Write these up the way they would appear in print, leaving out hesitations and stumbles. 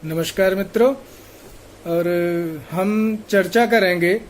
नमस्कार मित्रों। और हम चर्चा करेंगे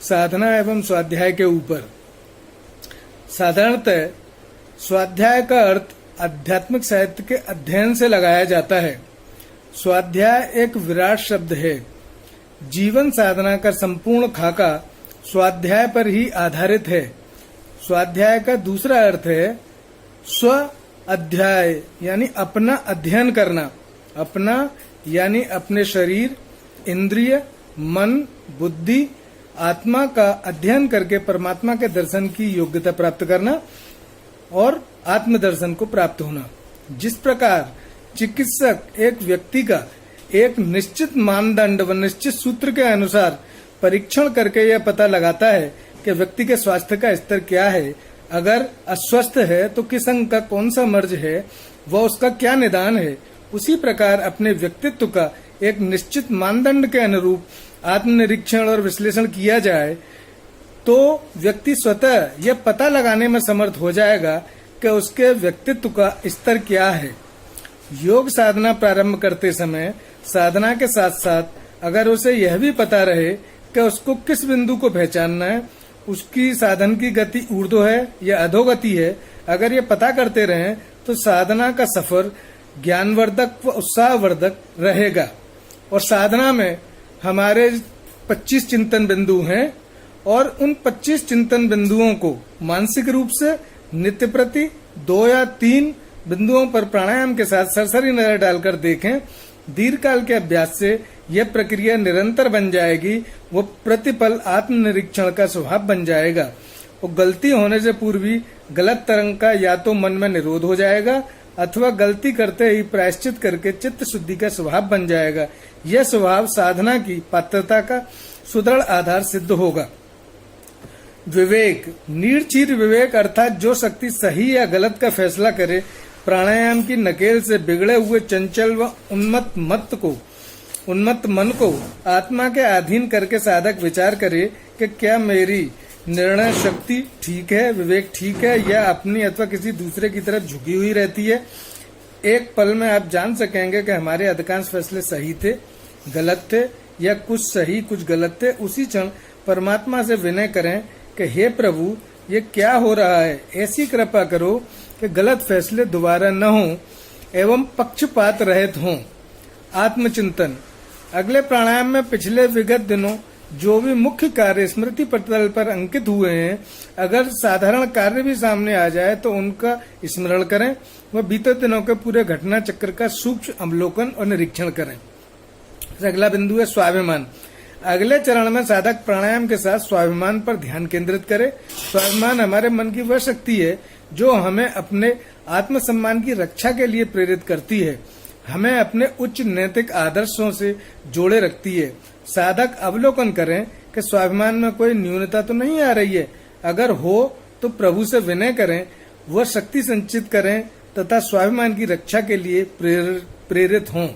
साधना एवं स्वाध्याय के ऊपर। साधारणतः स्वाध्याय का अर्थ आध्यात्मिक साहित्य के अध्ययन से लगाया जाता है। स्वाध्याय एक विराट शब्द है। जीवन साधना का संपूर्ण खाका स्वाध्याय पर ही आधारित है। स्वाध्याय का दूसरा अर्थ है स्व अध्याय, यानी अपना अध्ययन करना। अपना यानी अपने शरीर, इंद्रिय, मन, बुद्धि, आत्मा का अध्ययन करके परमात्मा के दर्शन की योग्यता प्राप्त करना और आत्मदर्शन को प्राप्त होना। जिस प्रकार चिकित्सक एक व्यक्ति का एक निश्चित मानदंड व निश्चित सूत्र के अनुसार परीक्षण करके यह पता लगाता है कि व्यक्ति के स्वास्थ्य का स्तर क्या है, अगर अस्वस्थ है तो किस अंग का कौन सा मर्ज है, वह उसका क्या निदान है, उसी प्रकार अपने व्यक्तित्व का एक निश्चित मानदंड के अनुरूप आत्मनिरीक्षण और विश्लेषण किया जाए तो व्यक्ति स्वतः यह पता लगाने में समर्थ हो जाएगा कि उसके व्यक्तित्व का स्तर क्या है। योग साधना प्रारंभ करते समय साधना के साथ साथ अगर उसे यह भी पता रहे कि उसको किस बिंदु को पहचानना है, उसकी साधन की गति ऊर्ध्व है या अधोगति है, अगर ये पता करते रहें तो साधना का सफर ज्ञानवर्धक व उत्साहवर्धक रहेगा। और साधना में हमारे 25 चिंतन बिंदु हैं और उन 25 चिंतन बिंदुओं को मानसिक रूप से नित्य प्रति 2 या 3 बिंदुओं पर प्राणायाम के साथ सरसरी नजर डालकर देखें। दीर्घकाल के अभ्यास से यह प्रक्रिया निरंतर बन जाएगी। वो प्रतिपल आत्मनिरीक्षण का स्वभाव बन जाएगा। और गलती होने से पूर्व गलत तरंग का या तो मन में निरोध हो जाएगा अथवा गलती करते ही प्रायश्चित करके चित्त शुद्धि का स्वभाव बन जाएगा। यह स्वभाव साधना की पात्रता का सुदृढ़ आधार सिद्ध होगा। विवेक, निर्चीर विवेक अर्थात जो शक्ति सही या गलत का फैसला करे, प्राणायाम की नकेल से बिगड़े हुए चंचल व उन्मत्त मन को आत्मा के अधीन करके साधक विचार करे कि क्या मेरी निर्णय शक्ति ठीक है, विवेक ठीक है, या अपनी अथवा किसी दूसरे की तरफ झुकी हुई रहती है। एक पल में आप जान सकेंगे कि हमारे अधिकांश फैसले सही थे, गलत थे, या कुछ सही कुछ गलत थे। उसी क्षण परमात्मा से विनय करें कि हे प्रभु, ये क्या हो रहा है, ऐसी कृपा करो कि गलत फैसले दोबारा न हों एवं पक्षपात रहित हों। आत्मचिंतन, अगले प्राणायाम में पिछले विगत दिनों जो भी मुख्य कार्य स्मृति पटल पर अंकित हुए हैं, अगर साधारण कार्य भी सामने आ जाए तो उनका स्मरण करें व बीते दिनों के पूरे घटना चक्र का सूक्ष्म अवलोकन और निरीक्षण करें। अगला बिंदु है स्वाभिमान। अगले चरण में साधक प्राणायाम के साथ स्वाभिमान पर ध्यान केंद्रित करे। स्वाभिमान हमारे मन की वह शक्ति है जो हमें अपने आत्मसम्मान की रक्षा के लिए प्रेरित करती है, हमें अपने उच्च नैतिक आदर्शों से जोड़े रखती है। साधक अवलोकन करें कि स्वाभिमान में कोई न्यूनता तो नहीं आ रही है। अगर हो तो प्रभु से विनय करें, वह शक्ति संचित करें तथा स्वाभिमान की रक्षा के लिए प्रेरित हों।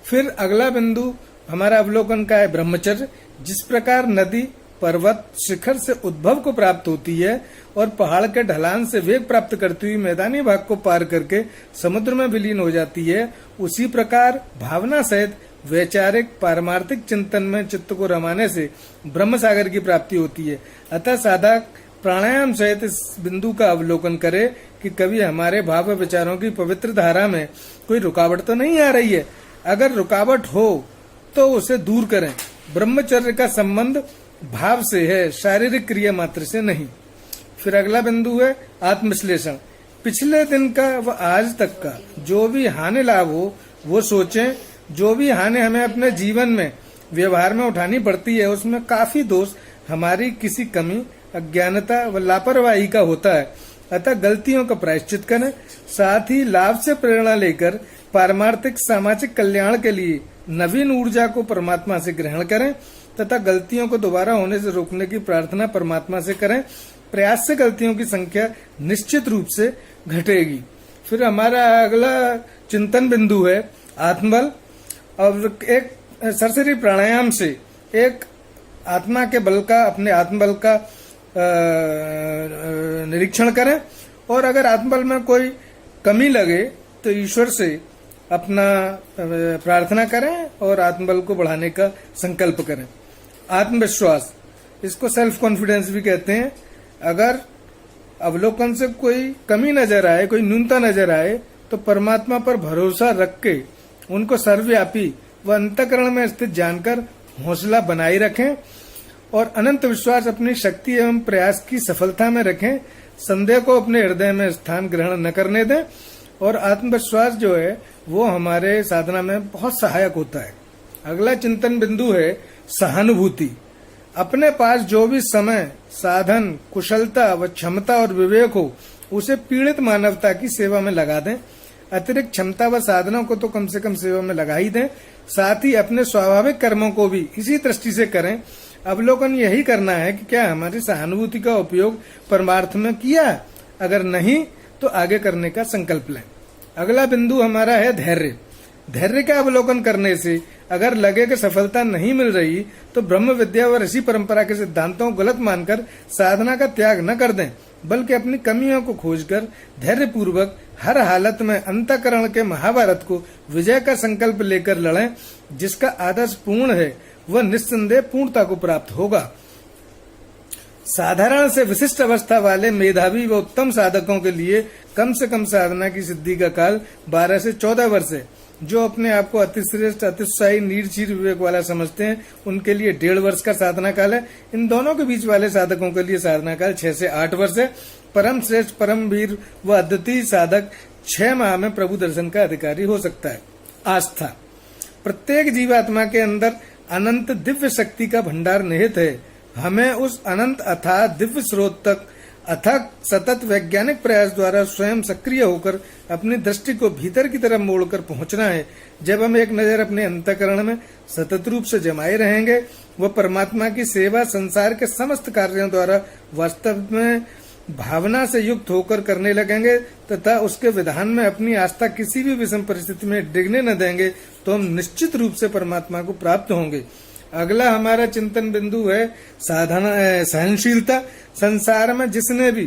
फिर अगला बिंदु हमारा अवलोकन का है ब्रह्मचर्य। जिस प्रकार नदी पर्वत शिखर से उद्भव को प्राप्त होती है और पहाड़ के ढलान से वेग प्राप्त करती हुई मैदानी भाग को पार करके समुद्र में विलीन हो जाती है, उसी प्रकार भावना सहित वैचारिक पारमार्थिक चिंतन में चित्त को रमाने से ब्रह्म सागर की प्राप्ति होती है। अतः साधक प्राणायाम सहित इस बिंदु का अवलोकन करे कि कभी हमारे भाव विचारों की पवित्र धारा में कोई रुकावट तो नहीं आ रही है। अगर रुकावट हो तो उसे दूर करें। ब्रह्मचर्य का संबंध भाव से है, शारीरिक क्रिया मात्र से नहीं। फिर अगला बिंदु है आत्मविश्लेषण। पिछले दिन का व आज तक का जो भी हानि लाभ हो वो सोचें। जो भी हानि हमें अपने जीवन में व्यवहार में उठानी पड़ती है उसमें काफी दोष हमारी किसी कमी, अज्ञानता व लापरवाही का होता है। अतः गलतियों का प्रायश्चित करें। साथ ही लाभ से प्रेरणा लेकर पारमार्थिक सामाजिक कल्याण के लिए नवीन ऊर्जा को परमात्मा से ग्रहण करें तथा गलतियों को दोबारा होने से रोकने की प्रार्थना परमात्मा से करें। प्रयास से गलतियों की संख्या निश्चित रूप से घटेगी। फिर हमारा अगला चिंतन बिंदु है आत्मबल। और एक सरसरी प्राणायाम से एक आत्मा के बल का, अपने आत्मबल का निरीक्षण करें और अगर आत्मबल में कोई कमी लगे तो ईश्वर से अपना प्रार्थना करें और आत्मबल को बढ़ाने का संकल्प करें। आत्मविश्वास, इसको सेल्फ कॉन्फिडेंस भी कहते हैं। अगर अवलोकन से कोई कमी नजर आए, कोई न्यूनता नजर आए, तो परमात्मा पर भरोसा रख के उनको सर्वव्यापी व अंतःकरण में स्थित जानकर हौसला बनाए रखें और अनंत विश्वास अपनी शक्ति एवं प्रयास की सफलता में रखें। संदेह को अपने हृदय में स्थान ग्रहण न करने दें और आत्मविश्वास जो है वो हमारे साधना में बहुत सहायक होता है। अगला चिंतन बिंदु है सहानुभूति। अपने पास जो भी समय, साधन, कुशलता व क्षमता और विवेक हो उसे पीड़ित मानवता की सेवा में लगा दें। अतिरिक्त क्षमता व साधनों को तो कम से कम सेवा में लगा ही दें। साथ ही अपने स्वाभाविक कर्मों को भी इसी दृष्टि से करें। अवलोकन यही करना है कि क्या हमारी सहानुभूति का उपयोग परमार्थ में किया, अगर नहीं तो आगे करने का संकल्प लें। अगला बिंदु हमारा है धैर्य। धैर्य का अवलोकन करने से अगर लगे कि सफलता नहीं मिल रही तो ब्रह्म विद्या व ऋषि परंपरा के सिद्धांतों को गलत मानकर साधना का त्याग न कर दें, बल्कि अपनी कमियों को खोजकर धैर्य पूर्वक हर हालत में अंतःकरण के महाभारत को विजय का संकल्प लेकर लड़ें। जिसका आदर्श पूर्ण है वह निस्संदेह पूर्णता को प्राप्त होगा। साधारण से विशिष्ट अवस्था वाले मेधावी व उत्तम साधकों के लिए कम से कम साधना की सिद्धि का काल 12 से 14 वर्ष है। जो अपने आप को अतिश्रेष्ठ, अतिशायी, नीरचीर विवेक वाला समझते हैं उनके लिए 1.5 वर्ष का साधना काल है। इन दोनों के बीच वाले साधकों के लिए साधना काल 6 से 8 वर्ष है। परम श्रेष्ठ, परम वीर व अद्वितीय साधक 6 माह में प्रभु दर्शन का अधिकारी हो सकता है। आस्था, प्रत्येक जीवात्मा के अंदर अनंत दिव्य शक्ति का भंडार निहित है। हमें उस अनंत अथाह दिव्य स्रोत तक अथक सतत वैज्ञानिक प्रयास द्वारा स्वयं सक्रिय होकर अपनी दृष्टि को भीतर की तरफ मोड़कर पहुंचना है। जब हम एक नजर अपने अंतःकरण में सतत रूप से जमाए रहेंगे, वह परमात्मा की सेवा संसार के समस्त कार्यों द्वारा वास्तव में भावना से युक्त होकर करने लगेंगे तथा उसके विधान में अपनी आस्था किसी भी विषम परिस्थिति में डिगने न देंगे, तो हम निश्चित रूप से परमात्मा को प्राप्त होंगे। अगला हमारा चिंतन बिंदु है सहनशीलता। संसार में जिसने भी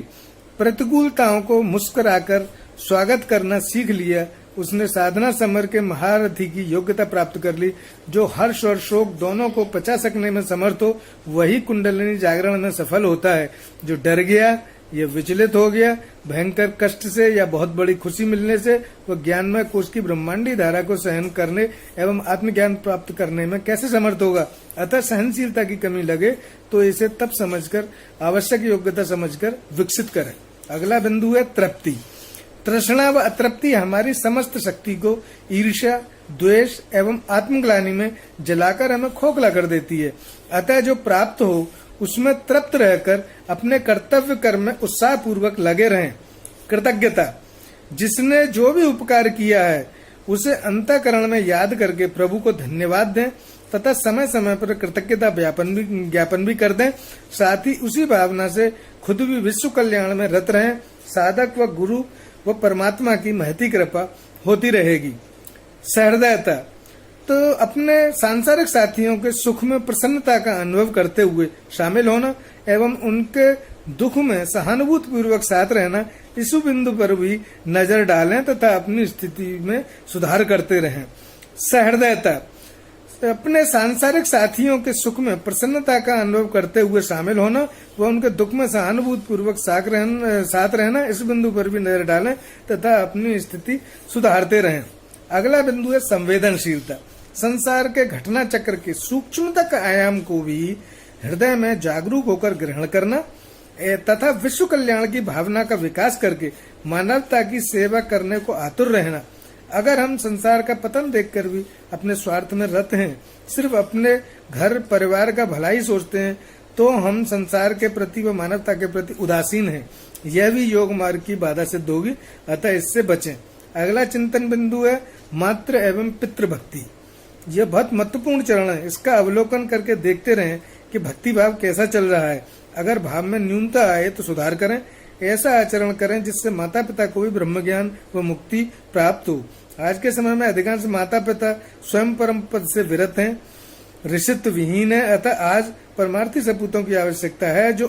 प्रतिकूलताओं को मुस्कुराकर स्वागत करना सीख लिया, उसने साधना समर के महारथी की योग्यता प्राप्त कर ली। जो हर्ष और शोक दोनों को पचा सकने में समर्थ हो, वही कुंडलिनी जागरण में सफल होता है। जो डर गया या विचलित हो गया भयंकर कष्ट से या बहुत बड़ी खुशी मिलने से, वह ज्ञानमय कोश की ब्रह्मांडी धारा को सहन करने एवं आत्मज्ञान प्राप्त करने में कैसे समर्थ होगा। अतः सहनशीलता की कमी लगे तो इसे तब समझकर, आवश्यक योग्यता समझकर विकसित करें। अगला बिंदु है तृप्ति। तृष्णा व अतृप्ति हमारी समस्त शक्ति को ईर्ष्या, द्वेष एवं आत्मग्लानि में जलाकर हमें खोखला कर देती है। अतः जो प्राप्त हो उसमें तृप्त रहकर अपने कर्तव्य कर्म में उत्साह पूर्वक लगे रहें। कृतज्ञता, जिसने जो भी उपकार किया है उसे अंतःकरण में याद करके प्रभु को धन्यवाद दें तथा समय समय पर कृतज्ञता ज्ञापन भी कर दें। साथ ही उसी भावना से खुद भी विश्व कल्याण में रत रहें। साधक व गुरु व परमात्मा की महती कृपा होती रहेगी। सहृदयता, तो अपने सांसारिक साथियों के सुख में प्रसन्नता का अनुभव करते हुए शामिल होना एवं उनके दुख में सहानुभूति पूर्वक साथ रहना, इस बिंदु पर भी नजर डालें तथा अपनी स्थिति में सुधार करते रहें। सहृदयता, अपने सांसारिक साथियों के सुख में प्रसन्नता का अनुभव करते हुए शामिल होना व उनके दुख में सहानुभूति पूर्वक साथ रहना, इस बिंदु पर भी नजर डालें तथा अपनी स्थिति सुधारते रहें। अगला बिंदु है संवेदनशीलता। संसार के घटना चक्र के सूक्ष्म तक आयाम को भी हृदय में जागरूक होकर ग्रहण करना तथा विश्व कल्याण की भावना का विकास करके मानवता की सेवा करने को आतुर रहना। अगर हम संसार का पतन देखकर भी अपने स्वार्थ में रत हैं, सिर्फ अपने घर परिवार का भलाई सोचते हैं, तो हम संसार के प्रति व मानवता के प्रति उदासीन हैं। यह भी योग मार्ग की बाधा सिद्ध होगी, अतः इससे बचें। अगला चिंतन बिंदु है मातृ एवं पितृ भक्ति। यह बहुत महत्वपूर्ण चरण है। इसका अवलोकन करके देखते रहें कि भक्ति भाव कैसा चल रहा है। अगर भाव में न्यूनता आए तो सुधार करें। ऐसा आचरण करें जिससे माता पिता को भी ब्रह्म ज्ञान व मुक्ति प्राप्त हो। आज के समय में अधिकांश माता पिता स्वयं परम पद से विरत हैं, ऋषित्व विहीन है। अतः आज परमार्थी सपूतों की आवश्यकता है जो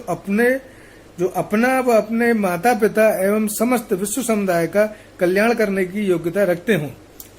अपना व अपने माता पिता एवं समस्त विश्व समुदाय का कल्याण करने की योग्यता रखते हों।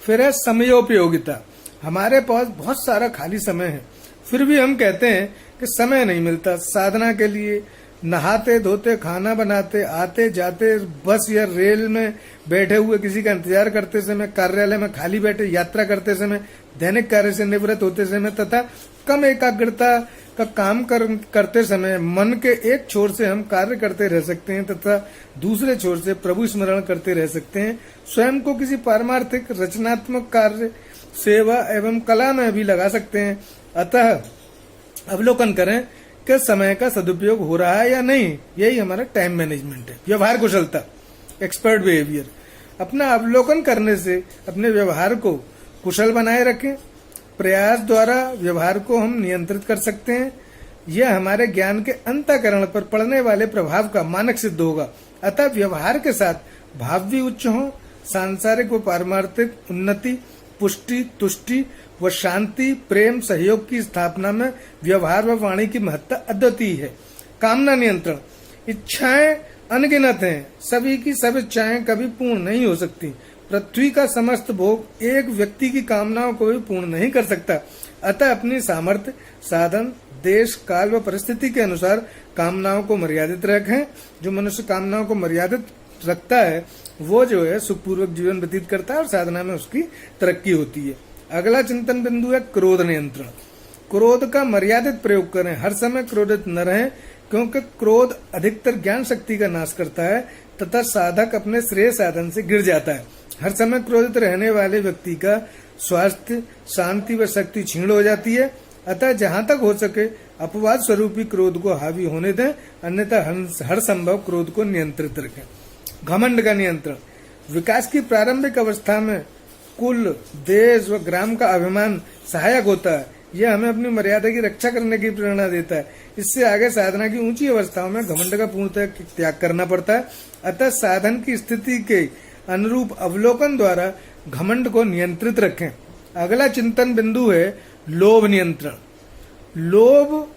फिर है समयोपयोगिता। हमारे पास बहुत सारा खाली समय है, फिर भी हम कहते हैं कि समय नहीं मिलता साधना के लिए। नहाते धोते, खाना बनाते, आते जाते, बस या रेल में बैठे हुए किसी का इंतजार करते समय, कार्यालय में खाली बैठे यात्रा करते समय, दैनिक कार्य से निवृत्त होते समय तथा कम एकाग्रता का काम करते समय मन के एक छोर से हम कार्य करते रह सकते हैं तथा दूसरे छोर से प्रभु स्मरण करते रह सकते हैं। स्वयं को किसी पारमार्थिक रचनात्मक कार्य, सेवा एवं कला में भी लगा सकते हैं। अतः अवलोकन करें कि समय का सदुपयोग हो रहा है या नहीं। यही हमारा टाइम मैनेजमेंट है। व्यवहार कुशलता, एक्सपर्ट बिहेवियर। अपना अवलोकन करने से अपने व्यवहार को कुशल बनाए रखें। प्रयास द्वारा व्यवहार को हम नियंत्रित कर सकते हैं। यह हमारे ज्ञान के अंतःकरण पर पड़ने वाले प्रभाव का मानक सिद्ध होगा। अतः व्यवहार के साथ भाव भी उच्च हो। सांसारिक व पारमार्थिक उन्नति, पुष्टि, तुष्टि व शांति, प्रेम, सहयोग की स्थापना में व्यवहार व वाणी की महत्ता अद्वितीय है। कामना नियंत्रण। इच्छाएं अनगिनत हैं, सभी की सब इच्छाएं कभी पूर्ण नहीं हो सकती। पृथ्वी का समस्त भोग एक व्यक्ति की कामनाओं को भी पूर्ण नहीं कर सकता। अतः अपनी सामर्थ्य, साधन, देश, काल व परिस्थिति के अनुसार कामनाओं को मर्यादित रखें। जो मनुष्य कामनाओं को मर्यादित रखता है वो जो है सुखपूर्वक जीवन व्यतीत करता है और साधना में उसकी तरक्की होती है। अगला चिंतन बिंदु है क्रोध नियंत्रण। क्रोध का मर्यादित प्रयोग करें। हर समय क्रोधित न रहें, क्योंकि क्रोध अधिकतर ज्ञान शक्ति का नाश करता है तथा साधक अपने श्रेय साधन से गिर जाता है। हर समय क्रोधित रहने वाले व्यक्ति का स्वास्थ्य, शांति व शक्ति क्षीण हो जाती है। अतः जहाँ तक हो सके अपवाद स्वरूपी क्रोध को हावी होने दें, अन्यथा हर संभव क्रोध को नियंत्रित रखें। घमंड का नियंत्रण। विकास की प्रारंभिक अवस्था में कुल, देश व ग्राम का अभिमान सहायक होता है। यह हमें अपनी मर्यादा की रक्षा करने की प्रेरणा देता है। इससे आगे साधना की ऊंची अवस्थाओं में घमंड का पूर्णतः त्याग करना पड़ता है। अतः साधन की स्थिति के अनुरूप अवलोकन द्वारा घमंड को नियंत्रित रखें। अगला चिंतन बिंदु है लोभ नियंत्रण। लोभ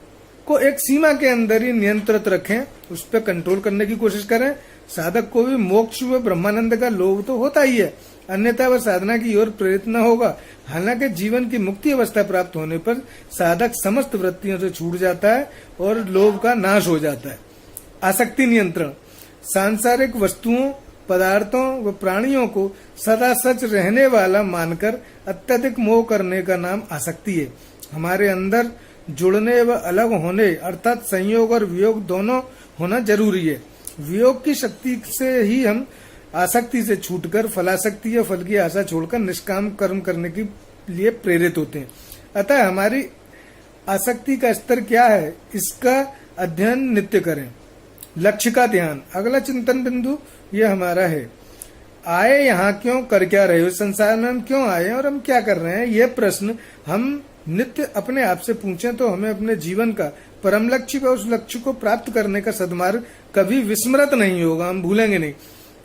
को एक सीमा के अंदर ही नियंत्रित रखें, उस पर कंट्रोल करने की कोशिश करें। साधक को भी मोक्ष व ब्रह्मानंद का लोभ तो होता ही है, अन्यथा वह साधना की ओर प्रेरित न होगा। हालांकि जीवन की मुक्ति अवस्था प्राप्त होने पर साधक समस्त वृत्तियों से छूट जाता है और लोभ का नाश हो जाता है। आसक्ति नियंत्रण। सांसारिक वस्तुओं, पदार्थों व प्राणियों को सदा सच रहने वाला मानकर अत्यधिक मोह करने का नाम आसक्ति है। हमारे अंदर जुड़ने व अलग होने अर्थात संयोग और वियोग दोनों होना जरूरी है। वियोग की शक्ति से ही हम आसक्ति से छूटकर फलासक्ति या फल की आशा छोड़कर निष्काम कर्म करने के लिए प्रेरित होते हैं। अतः हमारी आसक्ति का स्तर क्या है, इसका अध्ययन नित्य करें। लक्ष्य का ध्यान। अगला चिंतन बिंदु ये हमारा है, आए यहाँ क्यों, कर क्या रहे हो, संसार में हम क्यों आए और हम क्या कर रहे हैं। यह प्रश्न हम नित्य अपने आप से पूछें तो हमें अपने जीवन का परम लक्ष्य व उस लक्ष्य को प्राप्त करने का सद्मार्ग कभी विस्मृत नहीं होगा, हम भूलेंगे नहीं।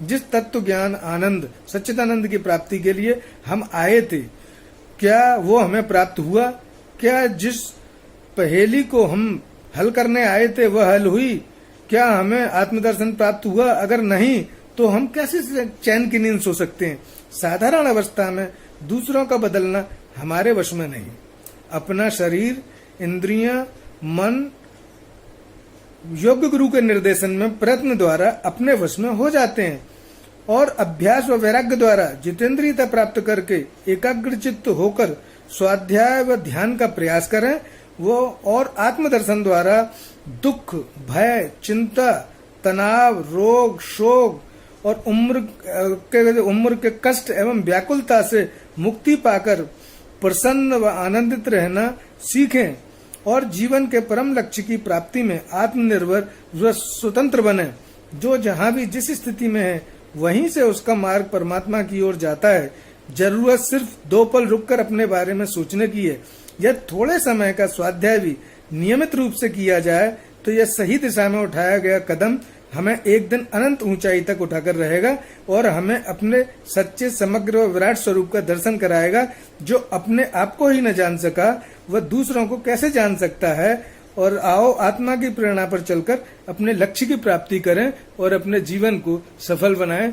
जिस तत्व ज्ञान, आनंद, सच्चिदानंद की प्राप्ति के लिए हम आए थे, क्या वो हमें प्राप्त हुआ? क्या जिस पहेली को हम हल करने आए थे वह हल हुई? क्या हमें आत्मदर्शन प्राप्त हुआ? अगर नहीं तो हम कैसे चैन की नींद सो सकते हैं? साधारण अवस्था में दूसरों का बदलना हमारे वश में नहीं। अपना शरीर, इंद्रियां, मन योग्य गुरु के निर्देशन में प्रयत्न द्वारा अपने वश में हो जाते हैं और अभ्यास व वैराग्य द्वारा जितेंद्रियता प्राप्त करके एकाग्रचित्त होकर स्वाध्याय व ध्यान का प्रयास करें। वो और आत्मदर्शन द्वारा दुख, भय, चिंता, तनाव, रोग, शोक और उम्र के कष्ट एवं व्याकुलता से मुक्ति पाकर प्रसन्न व आनंदित रहना सीखें और जीवन के परम लक्ष्य की प्राप्ति में आत्मनिर्भर व स्वतंत्र बने। जो जहाँ भी जिस स्थिति में है वहीं से उसका मार्ग परमात्मा की ओर जाता है। जरूरत सिर्फ 2 पल रुककर अपने बारे में सोचने की है। यह थोड़े समय का स्वाध्याय भी नियमित रूप से किया जाए तो यह सही दिशा में उठाया गया कदम हमें एक दिन अनंत ऊंचाई तक उठाकर रहेगा और हमें अपने सच्चे, समग्र व विराट स्वरूप का दर्शन कराएगा। जो अपने आप को ही न जान सका वह दूसरों को कैसे जान सकता है। और आओ आत्मा की प्रेरणा पर चलकर अपने लक्ष्य की प्राप्ति करें और अपने जीवन को सफल बनाएं।